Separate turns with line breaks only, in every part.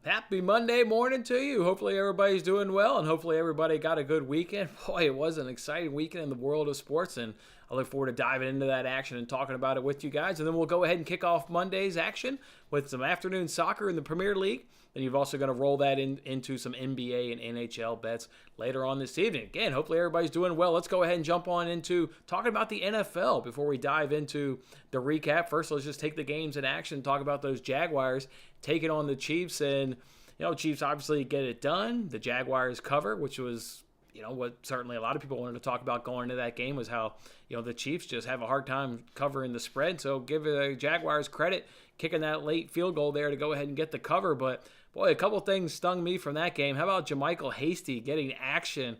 Happy Monday morning to you. Hopefully everybody's doing well and hopefully everybody got a good weekend. Boy, it was an exciting weekend in the world of sports, and I look forward to diving into that action and talking about it with you guys. And then we'll go ahead and kick off Monday's action with some afternoon soccer in the Premier League. Then you've also going to roll that into some NBA and NHL bets later on this evening. Again, hopefully everybody's doing well. Let's go ahead and jump on into talking about the NFL before we dive into the recap. First, let's just take the games in action and talk about those Jaguars taking on the Chiefs. And, Chiefs obviously get it done. The Jaguars cover, which was, what certainly a lot of people wanted to talk about going into that game was how, the Chiefs just have a hard time covering the spread. So give the Jaguars credit kicking that late field goal there to go ahead and get the cover. But, boy, a couple things stung me from that game. How about JaMycal Hasty getting action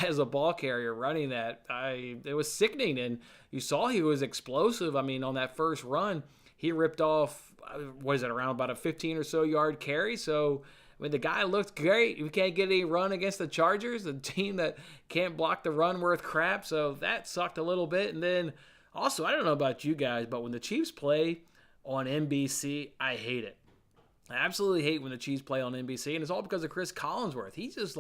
as a ball carrier running that? It was sickening, and you saw he was explosive. I mean, on that first run, he ripped off, around about a 15 or so yard carry. So, the guy looked great. We can't get any run against the Chargers, a team that can't block the run worth crap. So that sucked a little bit. And then also, I don't know about you guys, but when the Chiefs play on NBC, I hate it. I absolutely hate when the Chiefs play on NBC, and it's all because of Chris Collinsworth. He just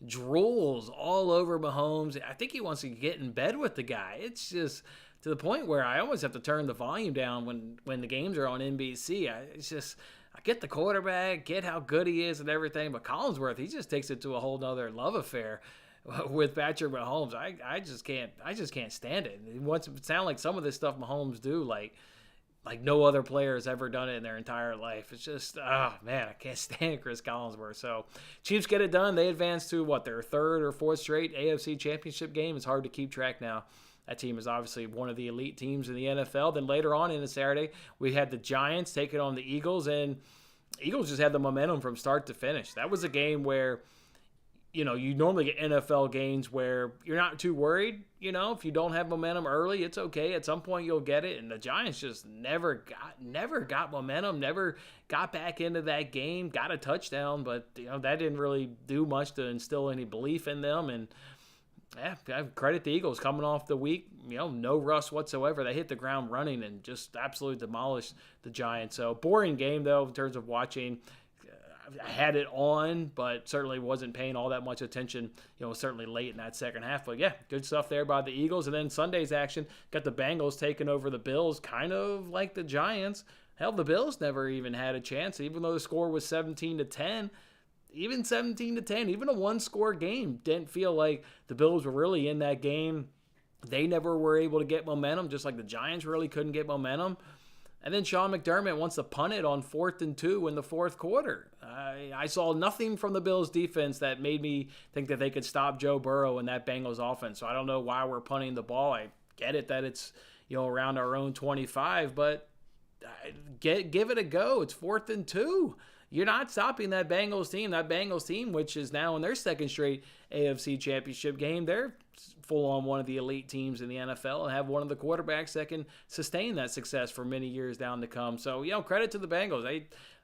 drools all over Mahomes. I think he wants to get in bed with the guy. It's just to the point where I almost have to turn the volume down when the games are on NBC. I get the quarterback, get how good he is and everything, but Collinsworth, he just takes it to a whole nother love affair with Patrick Mahomes. I just can't stand it. It wants to sound like some of this stuff Mahomes do, like no other player has ever done it in their entire life. It's just, oh man, I can't stand Chris Collinsworth. So Chiefs get it done. They advance to their third or fourth straight AFC Championship game. It's hard to keep track now. That team is obviously one of the elite teams in the NFL. Then later on in the Saturday, we had the Giants taking on the Eagles, and Eagles just had the momentum from start to finish. That was a game where, you normally get NFL games where you're not too worried. If you don't have momentum early, it's okay. At some point, you'll get it. And the Giants just never got momentum, never got back into that game, got a touchdown, but, that didn't really do much to instill any belief in them. And, yeah, I credit the Eagles coming off the week, no rust whatsoever. They hit the ground running and just absolutely demolished the Giants. So boring game, though, in terms of watching. I had it on, but certainly wasn't paying all that much attention, certainly late in that second half. But, yeah, good stuff there by the Eagles. And then Sunday's action, got the Bengals taking over the Bills, kind of like the Giants. Hell, the Bills never even had a chance, even though the score was 17-10. Even 17-10, even a one-score game, didn't feel like the Bills were really in that game. They never were able to get momentum, just like the Giants really couldn't get momentum. And then Sean McDermott wants to punt it on 4th and 2 in the fourth quarter. I saw nothing from the Bills' defense that made me think that they could stop Joe Burrow in that Bengals offense. So I don't know why we're punting the ball. I get it that it's around our own 25, but give it a go. It's 4th and 2. You're not stopping that Bengals team, which is now in their second straight AFC Championship game. They're full on one of the elite teams in the NFL and have one of the quarterbacks that can sustain that success for many years down to come. So, credit to the Bengals.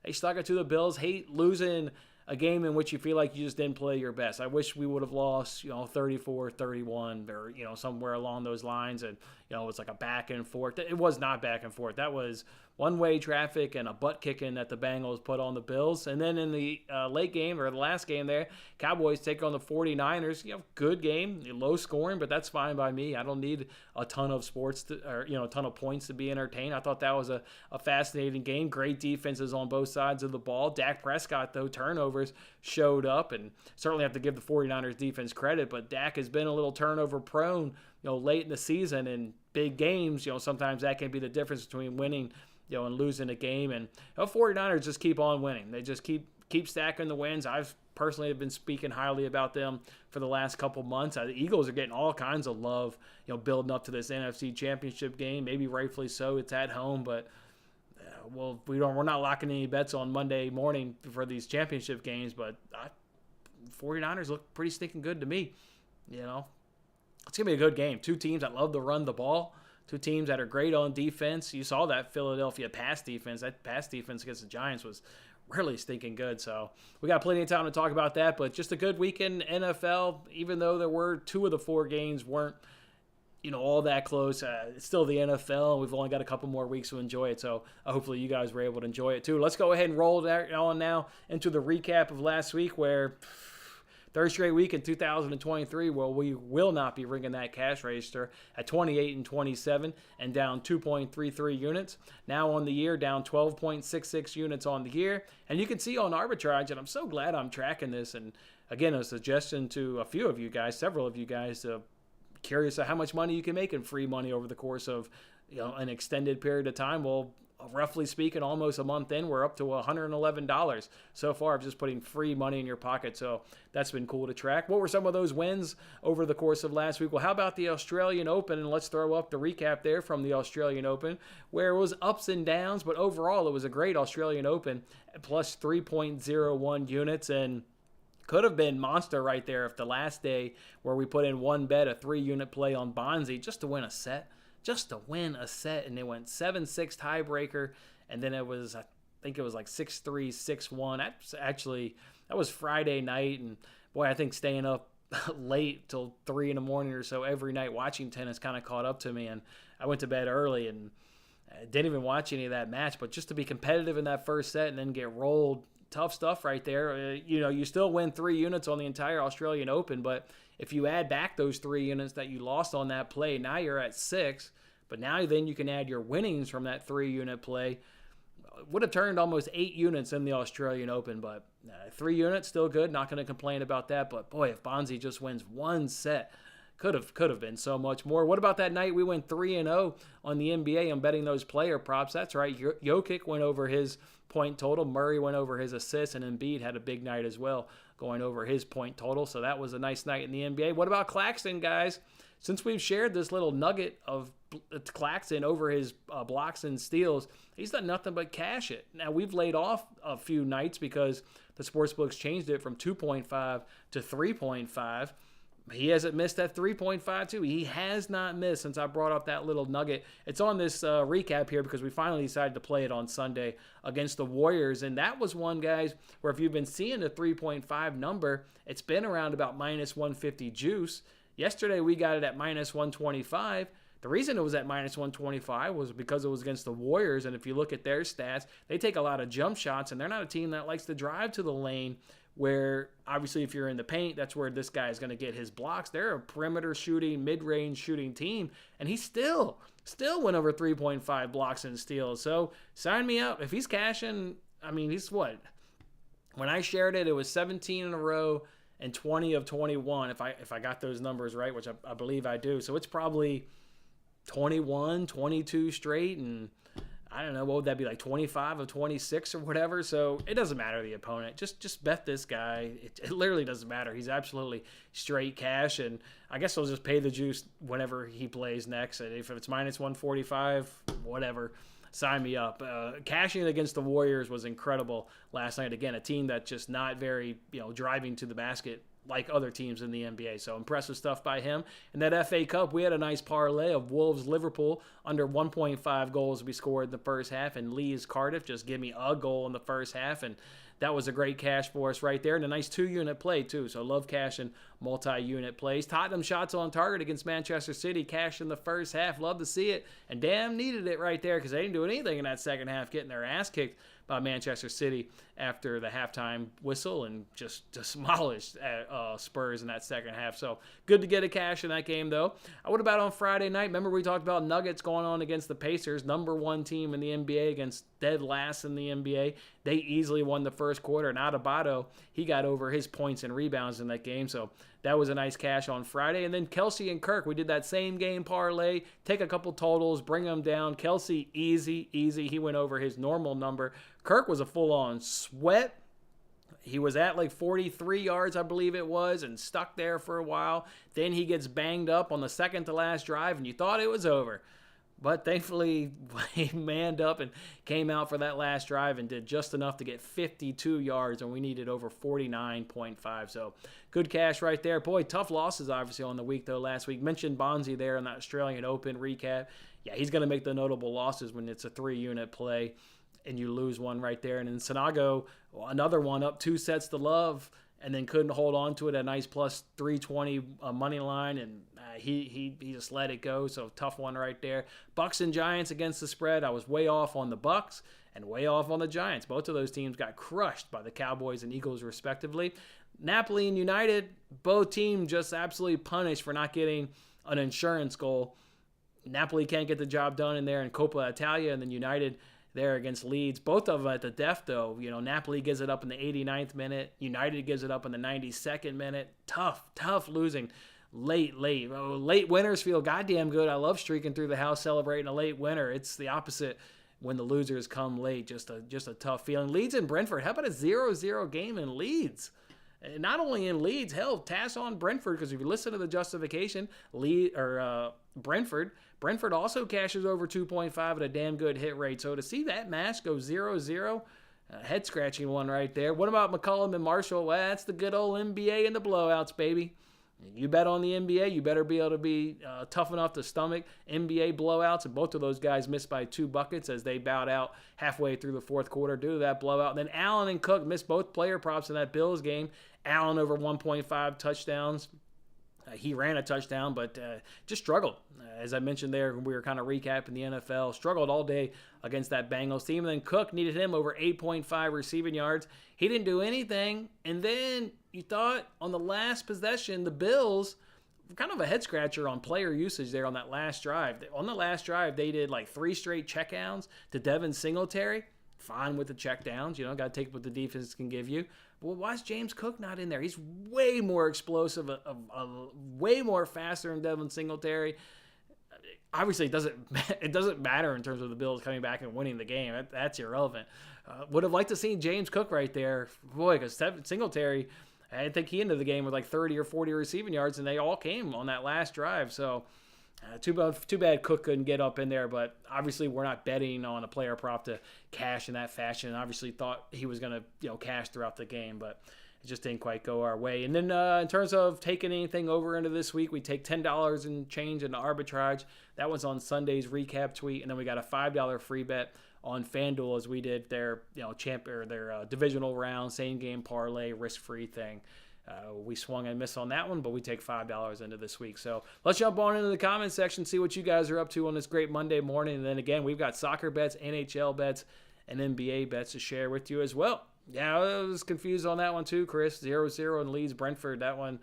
They stuck it to the Bills. Hate losing a game in which you feel like you just didn't play your best. I wish we would have lost, 34-31 or, somewhere along those lines. And, it was like a back and forth. It was not back and forth. That was one-way traffic and a butt kicking that the Bengals put on the Bills. And then in the late game or the last game there, Cowboys take on the 49ers. Good game, low scoring, but that's fine by me. I don't need a ton of a ton of points to be entertained. I thought that was a fascinating game. Great defenses on both sides of the ball. Dak Prescott, though, turnovers showed up, and certainly have to give the 49ers defense credit, but Dak has been a little turnover prone, late in the season in big games. Sometimes that can be the difference between winning and losing a game. And the 49ers just keep on winning. They just keep stacking the wins. I've personally have been speaking highly about them for the last couple months. The Eagles are getting all kinds of love, building up to this NFC Championship game. Maybe rightfully so. It's at home, but we're not locking any bets on Monday morning for these championship games. But 49ers look pretty stinking good to me. It's gonna be a good game. Two teams that love to run the ball. Two teams that are great on defense. You saw that Philadelphia pass defense. That pass defense against the Giants was really stinking good. So we got plenty of time to talk about that. But just a good weekend in NFL, even though there were 2 of the 4 games weren't all that close. It's still the NFL, and we've only got a couple more weeks to enjoy it. So hopefully you guys were able to enjoy it too. Let's go ahead and roll that on now into the recap of last week, where third straight week in 2023, well, we will not be ringing that cash register at 28-27 and down 2.33 units. Now on the year, down 12.66 units on the year. And you can see on arbitrage, and I'm so glad I'm tracking this. And again, a suggestion to a few of you guys, several of you guys, curious of how much money you can make in free money over the course of an extended period of time. Well, roughly speaking, almost a month in, we're up to $111 so far of just putting free money in your pocket. So that's been cool to track. What were some of those wins over the course of last week? Well, how about the Australian Open? And let's throw up the recap there from the Australian Open, where it was ups and downs, but overall it was a great Australian Open, plus 3.01 units, and could have been monster right there if the last day where we put in one bet, a 3-unit play on Bonzi just to win a set, and it went 7-6 tiebreaker, and then it was, I think it was like 6-3, 6-1. That was Friday night, and boy, I think staying up late till 3 in the morning or so every night watching tennis kind of caught up to me, and I went to bed early and didn't even watch any of that match, but just to be competitive in that first set and then get rolled, tough stuff right there. You still win 3 units on the entire Australian Open, but if you add back those 3 units that you lost on that play, now you're at 6. But now then you can add your winnings from that 3-unit play. Would have turned almost 8 units in the Australian Open, but 3 units still good. Not going to complain about that. But boy, if Bonzi just wins one set, could have been so much more. What about that night we went 3-0 on the NBA? I'm betting those player props. That's right. Jokic went over his point total. Murray went over his assists, and Embiid had a big night as well, going over his point total. So that was a nice night in the NBA. What about Claxton, guys? Since we've shared this little nugget of Claxton over his blocks and steals, he's done nothing but cash it. Now, we've laid off a few nights because the sportsbooks changed it from 2.5 to 3.5. He hasn't missed that 3.5 too. He has not missed since I brought up that little nugget. It's on this recap here because we finally decided to play it on Sunday against the Warriors. And that was one, guys, where if you've been seeing the 3.5 number, it's been around about minus 150 juice. Yesterday we got it at minus 125. The reason it was at minus 125 was because it was against the Warriors. And if you look at their stats, they take a lot of jump shots, and they're not a team that likes to drive to the lane, where obviously if you're in the paint, that's where this guy is going to get his blocks. They're a perimeter shooting, mid-range shooting team, and he still went over 3.5 blocks and steals. So sign me up. If he's cashing, I mean, he's what? When I shared it, it was 17 in a row and 20 of 21, if I got those numbers right, which I believe I do. So it's probably 21, 22 straight, and I don't know, what would that be, like 25 of 26 or whatever? So it doesn't matter the opponent. Just bet this guy. It literally doesn't matter. He's absolutely straight cash, and I guess I'll just pay the juice whenever he plays next. And if it's minus 145, whatever, sign me up. Cashing against the Warriors was incredible last night. Again, a team that's just not very, driving to the basket like other teams in the NBA. So impressive stuff by him. And that FA Cup, we had a nice parlay of Wolves-Liverpool under 1.5 goals to be scored in the first half, and Leeds-Cardiff just give me a goal in the first half, and that was a great cash for us right there, and a nice 2-unit play too. So love cashing multi-unit plays. Tottenham shots on target against Manchester City, cashed in the first half. Love to see it, and damn needed it right there because they didn't do anything in that second half, getting their ass kicked by Manchester City after the halftime whistle, and just demolished Spurs in that second half. So good to get a cash in that game, though. What about on Friday night? Remember we talked about Nuggets going on against the Pacers, number 1 team in the NBA against dead last in the NBA. They easily won the first quarter, and Adebayo, he got over his points and rebounds in that game. So that was a nice cash on Friday. And then Kelsey and Kirk, we did that same game parlay, take a couple totals, bring them down. Kelsey, easy. He went over his normal number. Kirk was a full-on sweat. He was at like 43 yards, I believe it was, and stuck there for a while. Then he gets banged up on the second to last drive, and you thought it was over. But thankfully, he manned up and came out for that last drive and did just enough to get 52 yards, and we needed over 49.5. So good cash right there. Boy, tough losses obviously on the week, though, last week. Mentioned Bonzi there in that Australian Open recap. Yeah, he's going to make the notable losses when it's a 3-unit play and you lose one right there. And then Sanago, another one up 2 sets to love. and then couldn't hold on to it at a nice plus 320 money line, and he just let it go. So tough one right there. Bucks and Giants against the spread. I was way off on the Bucks and way off on the Giants. Both of those teams got crushed by the Cowboys and Eagles respectively. Napoli and United, both teams just absolutely punished for not getting an insurance goal. Napoli can't get the job done in there in Coppa Italia, and then United there against Leeds. Both of them at the death, though. Napoli gives it up in the 89th minute. United gives it up in the 92nd minute. Tough losing. Late. Late winners feel goddamn good. I love streaking through the house celebrating a late winner. It's the opposite when the losers come late. Just a tough feeling. Leeds and Brentford. How about a 0-0 game in Leeds? And not only in Leeds, hell, task on Brentford, because if you listen to the justification, Brentford also cashes over 2.5 at a damn good hit rate. So to see that match go 0-0, head-scratching one right there. What about McCollum and Marshall? Well, that's the good old NBA and the blowouts, baby. You bet on the NBA, you better be able to be tough enough to stomach NBA blowouts. And both of those guys missed by 2 buckets as they bowed out halfway through the fourth quarter due to that blowout. And then Allen and Cook missed both player props in that Bills game. Allen over 1.5 touchdowns. He ran a touchdown, but just struggled. As I mentioned there, we were kind of recapping the NFL. Struggled all day against that Bengals team. And then Cook needed him over 8.5 receiving yards. He didn't do anything. And then you thought on the last possession, the Bills, kind of a head-scratcher on player usage there on that last drive. On the last drive, they did like 3 straight checkdowns to Devin Singletary. Fine with the checkdowns. Got to take what the defense can give you. Well, why is James Cook not in there? He's way more explosive, way more faster than Devin Singletary. Obviously, it doesn't matter in terms of the Bills coming back and winning the game. That's irrelevant. Would have liked to see James Cook right there. Boy, because Singletary, I think he ended the game with like 30 or 40 receiving yards, and they all came on that last drive. So too bad Cook couldn't get up in there, but obviously we're not betting on a player prop to cash in that fashion. Obviously thought he was going to cash throughout the game, but it just didn't quite go our way. And then in terms of taking anything over into this week, we take $10 and change into arbitrage. That was on Sunday's recap tweet, and then we got a $5 free bet on FanDuel as we did their their divisional round, same game parlay, risk-free thing. We swung and missed on that one, but we take $5 into this week. So let's jump on into the comment section, see what you guys are up to on this great Monday morning. And then again, we've got soccer bets, NHL bets, and NBA bets to share with you as well. Yeah, I was confused on that one too, Chris. 0-0 in Leeds, Brentford. That one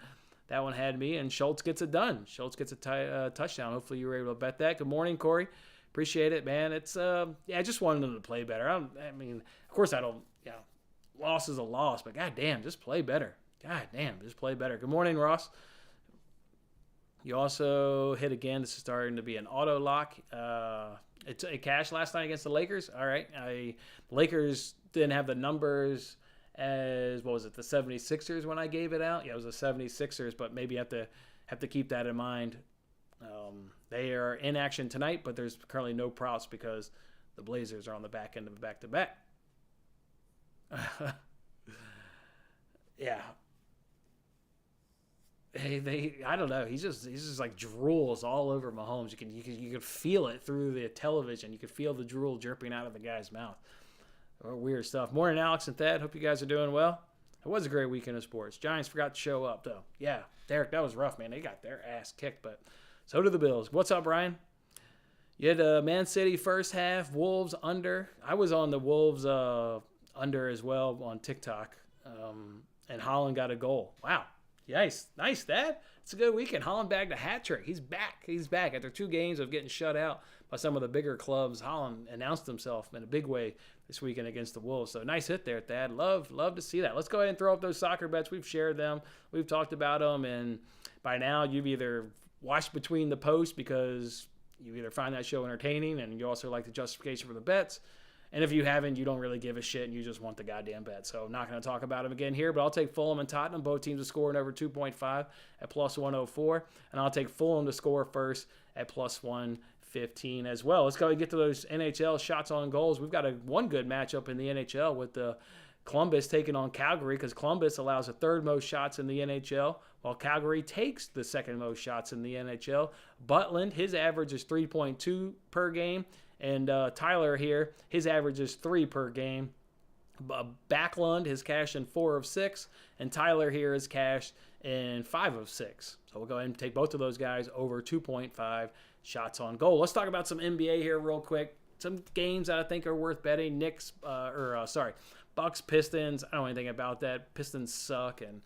had me, and Schultz gets it done. Schultz gets a touchdown. Hopefully you were able to bet that. Good morning, Corey. Appreciate it, man. It's I just wanted them to play better. I mean, of course I don't. Loss is a loss, but goddamn, just play better. God damn, just play better. Good morning, Ross. You also hit again. This is starting to be an auto lock. It cashed last night against the Lakers. All right. The Lakers didn't have the numbers as, what was it, the 76ers when I gave it out? Yeah, it was the 76ers, but maybe you have to keep that in mind. They are in action tonight, but there's currently no props because the Blazers are on the back end of a back-to-back. Yeah. I don't know. He's just like drools all over Mahomes. You can feel it through the television. You can feel the drool dripping out of the guy's mouth. Weird stuff. Morning, Alex and Thad. Hope you guys are doing well. It was a great weekend of sports. Giants forgot to show up though. Yeah, Derek, that was rough, man. They got their ass kicked, but so did the Bills. What's up, Brian? You had Man City first half, Wolves under. I was on the Wolves under as well on TikTok, and Holland got a goal. Wow. Nice, Dad. It's a good weekend. Holland bagged a hat trick. He's back. After 2 games of getting shut out by some of the bigger clubs, Holland announced himself in a big way this weekend against the Wolves. So nice hit there, Thad. Love to see that. Let's go ahead and throw up those soccer bets. We've shared them. We've talked about them. And by now, you've either watched between the posts because you either find that show entertaining and you also like the justification for the bets. And if you haven't, you don't really give a shit and you just want the goddamn bet. So I'm not going to talk about them again here, but I'll take Fulham and Tottenham. Both teams to score in over 2.5 at plus 104. And I'll take Fulham to score first at plus 115 as well. Let's go and get to those NHL shots on goals. We've got one good matchup in the NHL with the Columbus taking on Calgary because Columbus allows the 3rd most shots in the NHL while Calgary takes the 2nd most shots in the NHL. Butland, his average is 3.2 per game. And Tyler here, his average is 3 per game. Backlund has cashed in 4 of 6, and Tyler here has cashed in 5 of 6. So we'll go ahead and take both of those guys over 2.5 shots on goal. Let's talk about some NBA here real quick. Some games that I think are worth betting. Bucks, Pistons. I don't know anything about that. Pistons suck, and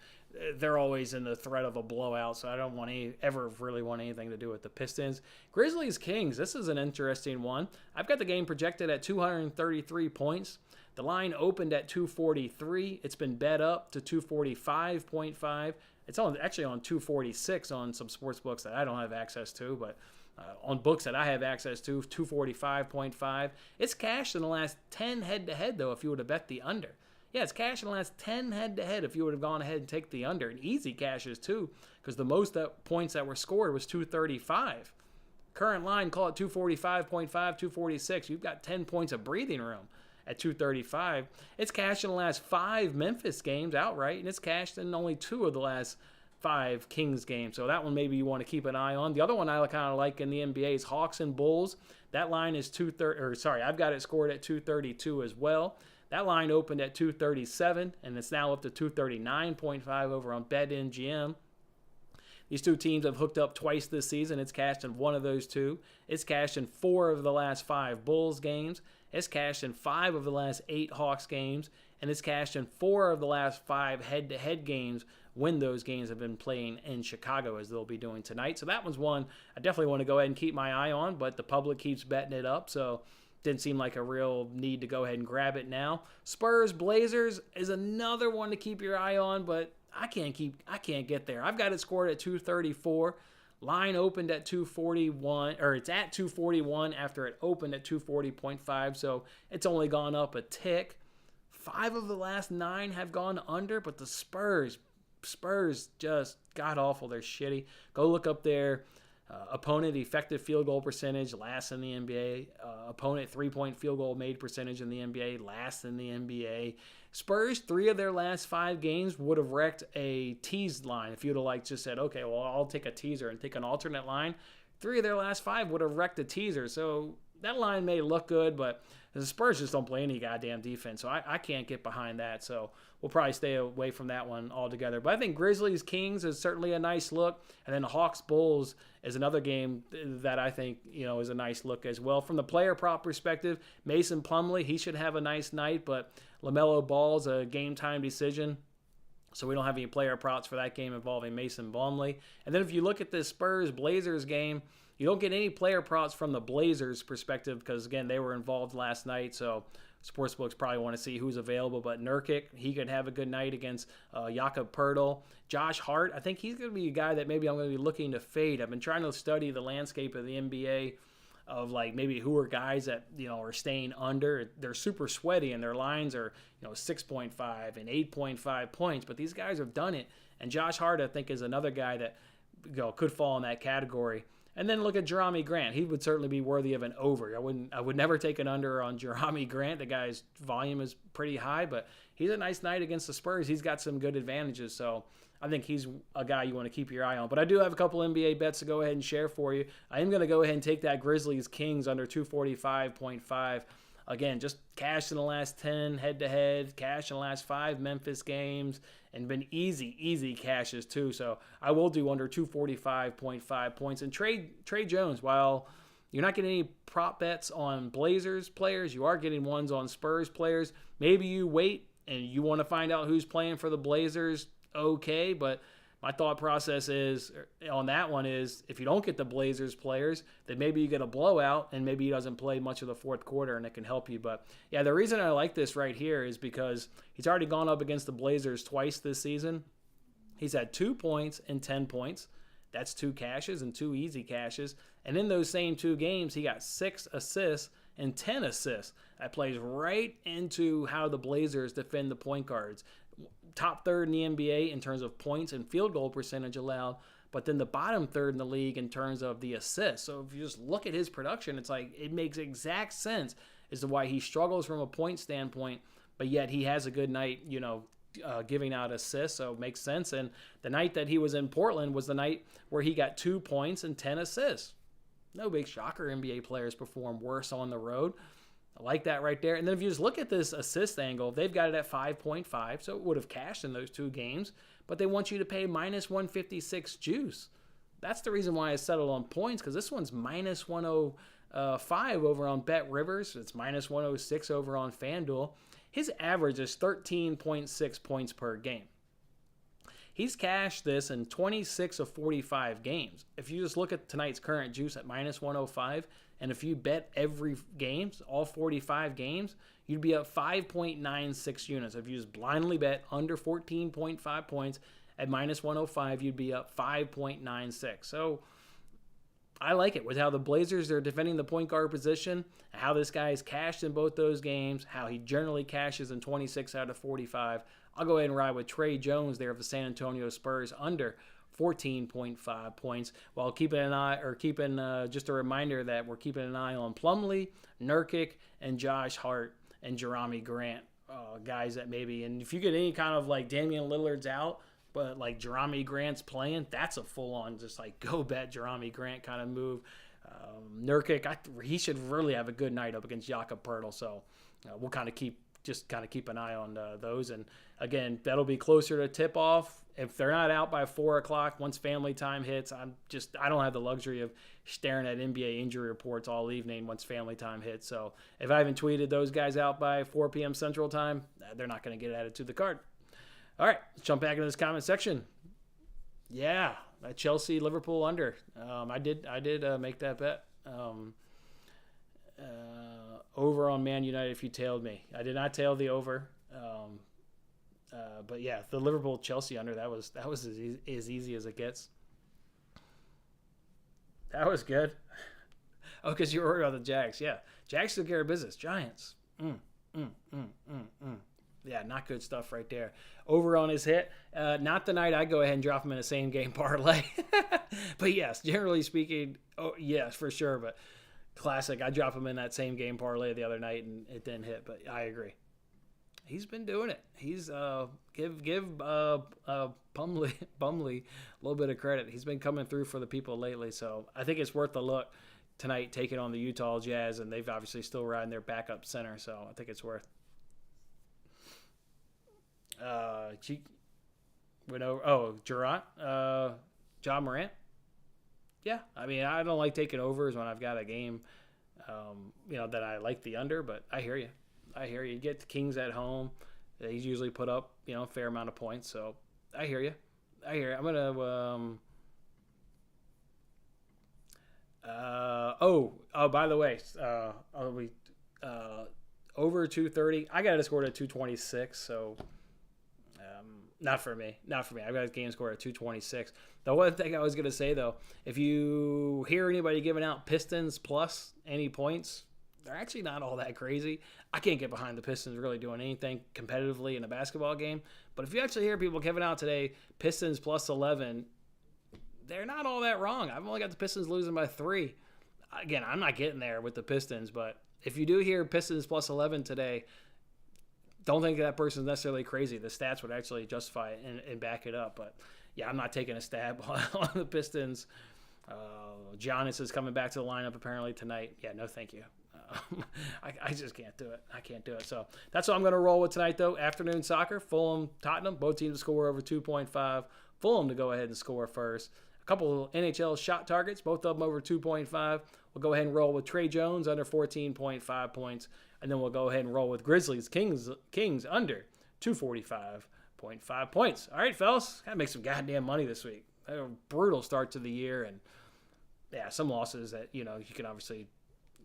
they're always in the threat of a blowout, so I don't ever really want anything to do with the Pistons. Grizzlies, Kings. This is an interesting one. I've got the game projected at 233 points. The line opened at 243. It's been bet up to 245.5. It's actually on 246 on some sports books that I don't have access to, but on books that I have access to, 245.5. It's cashed in the last 10 head-to-head, though, if you would have bet the under. Yeah, it's cashed in the last 10 head-to-head if you would have gone ahead and take the under. And easy cashes, too, because the most points that were scored was 235. Current line, call it 245.5, 246. You've got 10 points of breathing room at 235. It's cashed in the last 5 Memphis games outright, and it's cashed in only 2 of the last 5 Kings games. So that one maybe you want to keep an eye on. The other one I kind of like in the NBA is Hawks and Bulls. That line is I've got it scored at 232 as well. That line opened at 237, and it's now up to 239.5 over on BetMGM. These two teams have hooked up twice this season. It's cashed in 1 of those 2. It's cashed in 4 of the last 5 Bulls games. It's cashed in 5 of the last 8 Hawks games. And it's cashed in 4 of the last 5 head-to-head games when those games have been playing in Chicago, as they'll be doing tonight. So that one's one I definitely want to go ahead and keep my eye on, but the public keeps betting it up, so didn't seem like a real need to go ahead and grab it now. Spurs, Blazers is another one to keep your eye on, but I can't get there. I've got it scored at 234. Line opened at 241, or it's at 241 after it opened at 240.5, so it's only gone up a tick. 5 of the last 9 have gone under, but the Spurs just god awful. They're shitty. Go look up their opponent effective field goal percentage, last in the NBA. Opponent 3-point field goal made percentage in the NBA, last in the NBA. Spurs, 3 of their last 5 games would have wrecked a teased line. If you'd have just said, okay, well, I'll take a teaser and take an alternate line, 3 of their last 5 would have wrecked a teaser. So that line may look good, but the Spurs just don't play any goddamn defense, so I can't get behind that. So we'll probably stay away from that one altogether. But I think Grizzlies Kings is certainly a nice look, and then Hawks Bulls is another game that I think is a nice look as well. From the player prop perspective, Mason Plumlee, he should have a nice night, but LaMelo Ball's a game time decision. So we don't have any player props for that game involving Mason Plumlee. And then if you look at this Spurs-Blazers game, you don't get any player props from the Blazers perspective because, again, they were involved last night, so sportsbooks probably want to see who's available. But Nurkic, he could have a good night against Jakob Poeltl. Josh Hart, I think he's going to be a guy that maybe I'm going to be looking to fade. I've been trying to study the landscape of the NBA of maybe who are guys that are staying under. They're super sweaty and their lines are 6.5 and 8.5 points, but these guys have done it. And Josh Hart, I think, is another guy that could fall in that category. And then look at Jerami Grant. He would certainly be worthy of an over. I would never take an under on Jerami Grant. The guy's volume is pretty high, but he's a nice night against the Spurs. He's got some good advantages, so I think he's a guy you want to keep your eye on. But I do have a couple NBA bets to go ahead and share for you. I am going to go ahead and take that Grizzlies Kings under 245.5. Again, just cash in the last 10 head-to-head, cash in the last 5 Memphis games, and been easy cashes too. So I will do under 245.5 points. And Trey Jones, while you're not getting any prop bets on Blazers players, you are getting ones on Spurs players. Maybe you wait and you want to find out who's playing for the Blazers, okay, but my thought process is on that one is if you don't get the Blazers players, then maybe you get a blowout and maybe he doesn't play much of the fourth quarter and it can help you. But yeah, the reason I like this right here is because he's already gone up against the Blazers twice this season. He's had 2 points and 10 points. That's 2 cashes and 2 easy cashes. And in those same 2 games, he got 6 assists and 10 assists. That plays right into how the Blazers defend the point guards. Top third in the NBA in terms of points and field goal percentage allowed, but then the bottom third in the league in terms of the assists. So if you just look at his production, it's it makes exact sense as to why he struggles from a point standpoint, but yet he has a good night, giving out assists, so it makes sense. And the night that he was in Portland was the night where he got 2 points and 10 assists. No big shocker, NBA players perform worse on the road. I like that right there. And then if you just look at this assist angle, they've got it at 5.5, so it would have cashed in those 2 games, but they want you to pay minus 156 juice. That's the reason why I settled on points, because this one's minus 105 over on Bet Rivers. It's minus 106 over on FanDuel. His average is 13.6 points per game. He's cashed this in 26 of 45 games. If you just look at tonight's current juice at minus 105, and if you bet every game, all 45 games, you'd be up 5.96 units. If you just blindly bet under 14.5 points at minus 105, you'd be up 5.96. So I like it with how the Blazers are defending the point guard position, how this guy is cashed in both those games, how he generally cashes in 26 out of 45. I'll go ahead and ride with Trey Jones there of the San Antonio Spurs under 14.5 points, while keeping just a reminder that we're keeping an eye on Plumlee, Nurkic, and Josh Hart and Jerami Grant, guys that maybe, and if you get any kind of like Damian Lillard's out, but like Jerami Grant's playing, that's a full-on just like go bet Jerami Grant kind of move. Nurkic, he should really have a good night up against Jakob Poeltl, so we'll kind of keep an eye on those. And again, that'll be closer to tip-off. If they're not out by 4 o'clock, once family time hits, I don't have the luxury of staring at NBA injury reports all evening once family time hits. So if I haven't tweeted those guys out by 4 p.m. Central Time, they're not going to get added to the card. All right, let's jump back into this comment section. Yeah, that Chelsea-Liverpool under. I did make that bet. Over on Man United if you tailed me. I did not tail the over. But yeah, the Liverpool-Chelsea under, that was as easy as it gets. That was good. Oh, because you were worried about the Jags. Yeah, Jags took care of business. Giants. Yeah, not good stuff right there. Over on his hit. Not the night I go ahead and drop him in a same-game parlay. But yes, generally speaking, yes, for sure. But classic, I dropped him in that same-game parlay the other night, and it didn't hit. But I agree. He's been doing it. He's give Bumley a little bit of credit. He's been coming through for the people lately. So I think it's worth a look tonight, taking on the Utah Jazz, and they've obviously still riding their backup center. So I think it's worth. Durant, John Morant. Yeah, I mean, I don't like taking overs when I've got a game, that I like the under, but I hear you. You get the Kings at home. They usually put up, a fair amount of points, so I hear you. I'm going to, by the way, over 230. I got it scored at 226, so not for me. I've got a game score at 226. The one thing I was going to say, though, if you hear anybody giving out Pistons plus any points, they're actually not all that crazy. I can't get behind the Pistons really doing anything competitively in a basketball game. But if you actually hear people giving out today Pistons plus 11, they're not all that wrong. I've only got the Pistons losing by 3. Again, I'm not getting there with the Pistons, but if you do hear Pistons plus 11 today, don't think that person's necessarily crazy. The stats would actually justify it and back it up. But, yeah, I'm not taking a stab on the Pistons. Giannis is coming back to the lineup apparently tonight. Yeah, no thank you. I just can't do it. I can't do it. So that's what I'm going to roll with tonight, though. Afternoon soccer, Fulham, Tottenham, both teams to score over 2.5. Fulham to go ahead and score first. A couple of NHL shot targets, both of them over 2.5. We'll go ahead and roll with Trey Jones under 14.5 points. And then we'll go ahead and roll with Grizzlies Kings under 245.5 points. All right, fellas. Got to make some goddamn money this week. A brutal start to the year. And, yeah, some losses that, you can obviously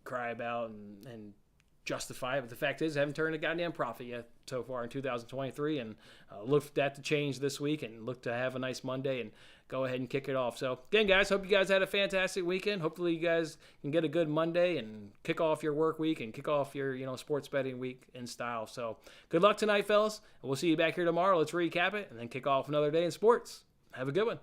cry about and justify it. But the fact is, I haven't turned a goddamn profit yet so far in 2023. And look for that to change this week and look to have a nice Monday and go ahead and kick it off. So, again, guys, hope you guys had a fantastic weekend. Hopefully you guys can get a good Monday and kick off your work week and kick off your, sports betting week in style. So, good luck tonight, fellas. And we'll see you back here tomorrow. Let's recap it and then kick off another day in sports. Have a good one.